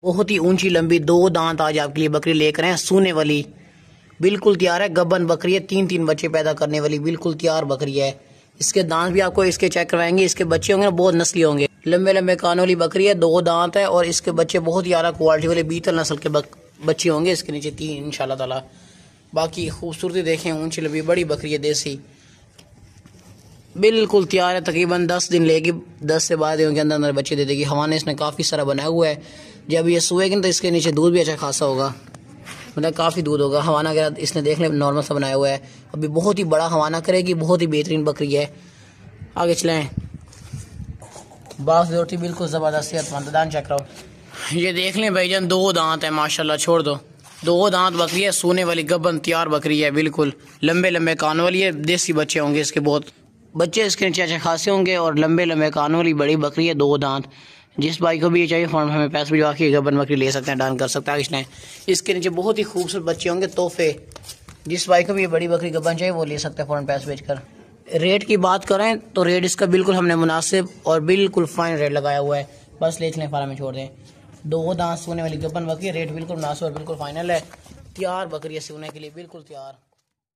बहुत ही ऊंची लंबी 2 दांत आज आपके लिए बकरी लेकर आए, सूने वाली, बिल्कुल तैयार है। गब्बन बकरी है, 3-3 बच्चे पैदा करने वाली बिल्कुल तैयार बकरी है। इसके दांत भी आपको इसके चेक करवाएंगे। इसके बच्चे होंगे ना बहुत नस्ली होंगे। लंबे लंबे कान वाली बकरी है, 2 दांत है और इसके बच्चे बहुत ही आला क्वालिटी वाले बीतल नस्ल के बच्चे होंगे। इसके नीचे 3 इंशाल्लाह ताला। बाकी खूबसूरती देखें, ऊंची लंबी बड़ी बकरी है, देसी, बिल्कुल तैयार है। तकरीबन 10 दिन लेगी, 10 से 12 दिनों के अंदर अंदर बच्चे दे देगी। हवा ने इसने काफ़ी सारा बनाया हुआ है। जब ये सोएगी तो इसके नीचे दूध भी अच्छा खासा होगा, मतलब काफ़ी दूध होगा। हवाना वगैरह इसने देख ले नॉर्मल सा बनाया हुआ है। अभी बहुत ही बड़ा हवाना करेगी, बहुत ही बेहतरीन बकरी है। आगे चलें। बास जोड़ती बिल्कुल ज़बरदस्त सेहतमंद, दान चेक करो। ये देख लें भाईजान, 2 दांत है माशाल्लाह, छोड़ दो। 2 दांत बकरी है, सोने वाली गब्बन तैयार बकरी है, बिल्कुल लंबे लंबे कान वाली है। देसी बच्चे होंगे इसके, बहुत बच्चे इसके नीचे अच्छे खासे होंगे और लंबे लंबे कान वाली बड़ी बकरी है, 2 दांत। जिस भाई को भी ये चाहिए फॉर्म हमें पैसे भिजवा के गब्बन बकरी ले सकते हैं, डान कर सकते हैं। इसने इसके नीचे बहुत ही खूबसूरत बच्चे होंगे, तोहफे। जिस भाई को भी ये बड़ी बकरी गब्बन चाहिए वो ले सकते हैं फॉरन पैसे भेजकर। रेट की बात करें तो रेट इसका बिल्कुल हमने मुनासिब और बिल्कुल फाइन रेट लगाया हुआ है। बस ले चलें, फार्म में छोड़ दें। 2 दांत सोने वाली गब्बन बकरी, रेट बिल्कुल मुनासिब और बिल्कुल फाइनल है। तैयार बकरी है सोने के लिए, बिल्कुल तैयार।